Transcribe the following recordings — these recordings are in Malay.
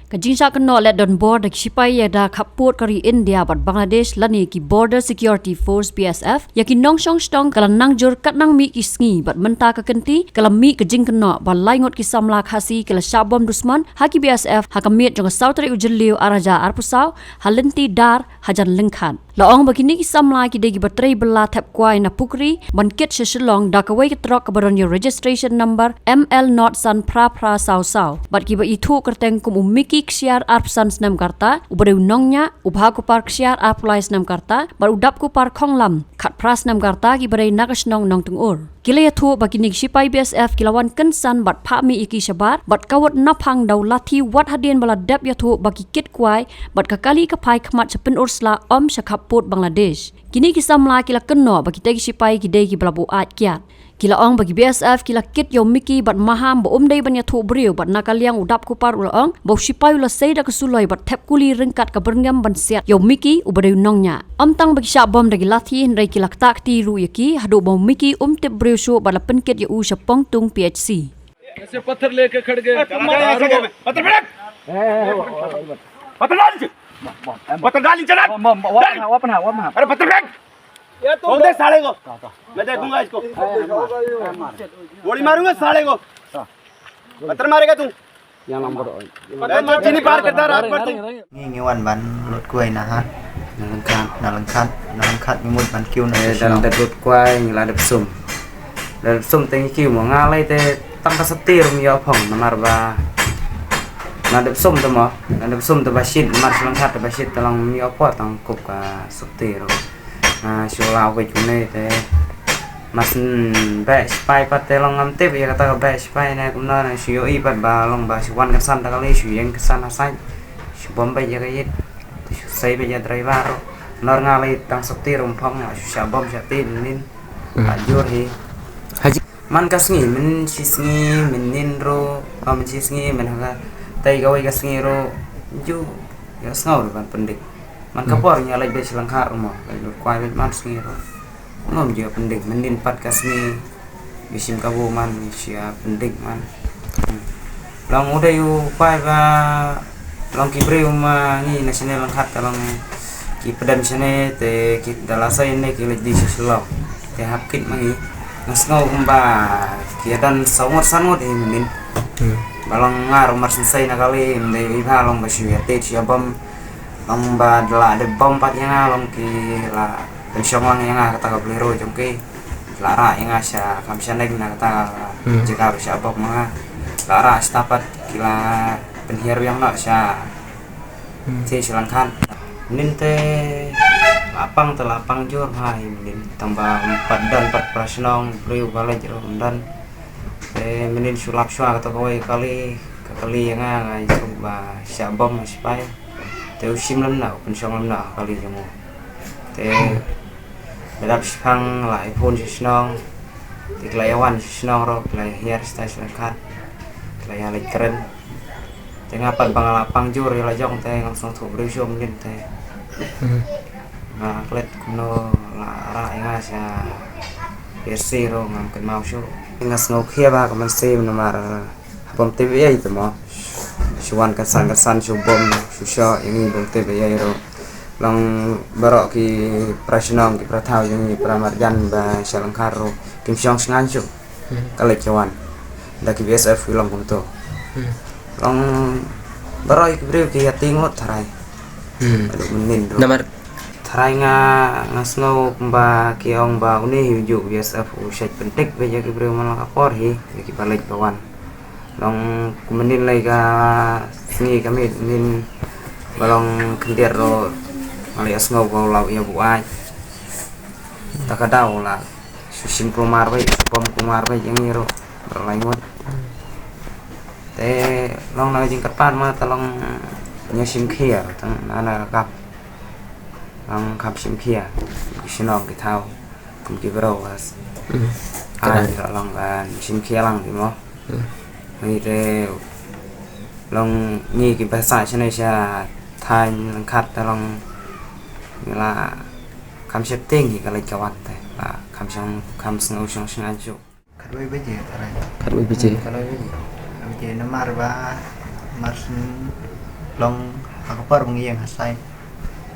Kajinsa keno let don border sipai ya da kaput kari India bat Bangladesh lani ki Border Security Force BSF ya ki nong song stong kala nang jur kat nang mi ki sngi bat menta ka kenti kala mi kajing keno ba laingot ki samla khasi kala shabom dusman haki BSF hakamit jong sautri ujeliu araja arpusau halenti dar hajan lengkhan laong begini ki samla ki degi batrei bela thap kwai na pukri bankit seselong da kawai ki trok kabaron your registration number ML not san pra pra sau sau bat ki ba itu kerteng kum umiki ksiar arpsan snam karta ubare nongnya ubha ku par ksiar arplai snam karta bar udap ku par khonglam khat pras nam karta ki bare nakas nong nong tungur kile thu bakinik sipai BSF kilawan kensan bat phami iki sabar bat kawat naphang dau lathi wat hadien bala dap ya thu baki kit kwai bat kakali ka phai khmat chapin ursla om shakhaput Bangladesh kini kisamla kila kenno baki tegi sipai ki degi balabu at kiat kila ong bagi BSF kila kit yo miki bat maham ba umdei ban ya thu brio bat nakaliang udap ku par ula ong bo sipai ula seida kesuloi bat thep kuli ringkat ka berngam ban siat yo miki ubare nongnya amtang bagi sya bom dagi lathi hendrai kila tak ti ru yaki hadu bo miki tip brio shu bat la penkit yo u sapong tung PHC ऐसे पत्थर लेके खड़ गए पत्थर फेंक पत्थर डाल चला अरे पत्थर फेंक ये तो दे साले को मैं देखूंगा इसको गोली मारूंगा साले को पत्थर मारेगा तू yang nomor sini par kita raat par tu ni wan ban lut kuai na ha nalangkat ni mut ban kiu na dalam lut kuai ni la dep sum teng kiu mo ngalai te tang ka setir mi yo phong namar ba na dep sum te mo na dep sum te basit mar selangkat te basit talang mi opo tang kup ka setir na sholau ke june te mas ba spai pat te long am te ya kata ba spai na kumna na sio I pat ba long ba siwan kesan ta kali sio kesan asai si bomba ya kayit sai be ya driver nor ngalai tang setir umpang si bom jatin nin ajur hi haji man kasngi min sisngi min nin ro am sisngi min ha tai gawai kasngi ro ju ya snau ban pendik man kapor nyalai be selangkar mo kwai be man sngi ro nom je pendik min pat kasngi bisim kabu man sia pendik man long udah yu kwai ba long kibreu ma ni nasional langkat long ki pedam sene te ki dalasai ne ki ledi seselok te hakit mangi ngasngau kumba kiatan saumur sanut min balong ngar umar sensai na kali mde iba long basyu ya te siabam long ba dala de bom pat yang long ki la pensiong lang yang kata ka blero jongke lara yang asya kamsyanek na kata jika siabam mga lara stapat kila penhiar yang nak sya te silangkan nin te lapang telapang jor hai min tambah 4 dan 4 prasnong priu kali jero dan menin sulap sua atau kali yang ngai coba syabom supaya te usim lemna pensong lemna kali jamu te bedap sipang lai pun sisnong te kelayawan sisnong ro kelay hiar stai selekat kelay halai keren te ngapat bangalapang jor ya lajong te langsung tu priu sio menin te nah klet kuno lara inga sa PSC ro ngam ken mau syo ingas no khia ba kaman se nomar bom TV itu mo suwan kesan su bom su syo ini bom TV ro long barok ki prasnong ki prathau yang pramarjan ba salangkar ro kim syong sngansu kale jawan da ki BSF long kunto long barok ki bre ki yating lot tharai menin ro nomor Tharai ngasno ba kiong ba uni yujuk BSF usai pentik beja ki breu malang kapor hi ki balik kawan long kumenin lai ka sini kami nin balong kendir ro mali asno ko lau ya buai takadau la susim kumar bai pom kumar bai yang ni ro berlaingot te long na jing kapan ma talong nyasim khia tang ana kap ang kapsim kia sinong kitau kum kibro was ai long ban sim kia lang di mo ni te long ni ki bahasa chane sha thai khat ta long la kam setting ki kalai kawat te la kam sang usong sing aju kadoi beje tarai kadoi beje kaloi beje namar ba mar long aku par mengiang hasai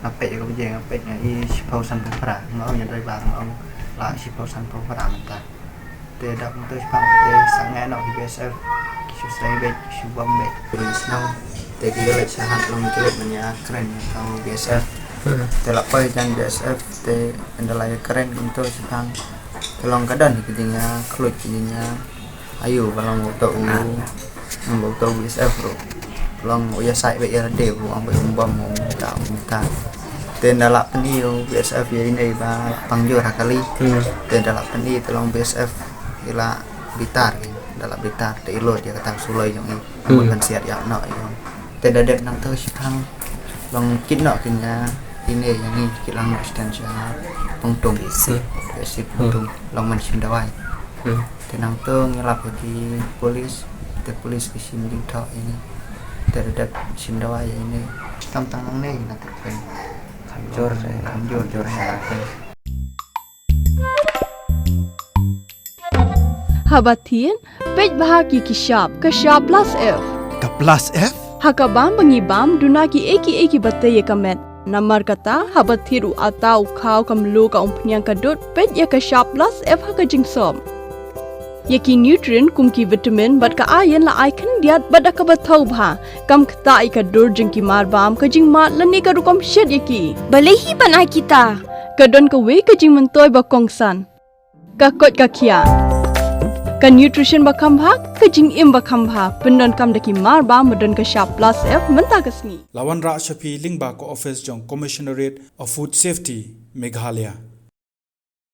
ngape ko je ngape i siposan para ngau nya doi bang ngau la siposan para menta te dak mo te pang te sangai no BSF kisu sai be kisu bombe terus no te gile sahat long kilet menya keren ya kau BSF te la pai jan BSF te endalai keren untuk sepang long kadan kidinya kluj kidinya ayo balong to ngau to BSF bro long uya sai be ya de bu ang be umbam ta ta ten dalak peni BSF ya ini ba pangjur kali ten dalak peni tolong BSF ila Blitar dalak Blitar te ilo dia kata sulai yang ini kan siat ya no yo ten dadet nang teu sipang long kin no kinya ini yang ini kilang extension pungtung besi pungtung long man sindawai tenang teu ngelap di polis te polis kisim ding thok ini terhadap Sindawaya ini tantangan nih nanti kan hancur Habatin pej bahagi kishap plus F Ka plus F? hakabam bangibam dunaki eki batte ye kamet namar kata habathiru atau khau kamlu ka umpnyang kadut pej ya kishap plus F haka jingsom Yaki nutrient kumki vitamin bat ka iron la icon diat bada ka bathau bha kam khta ka dur jingki marbam ka jing mat lani ka rukom shed yaki balehi banai kita ka don ka we ka jing mentoy ba kongsan ka kot ka khia ka nutrition ba kham bha ka jing im ba kham bha pendon kam daki marbam modon ka sharp plus F menta kasni Lawan Ra Shafi Lingba ko office jong Commissionerate of Food Safety Meghalaya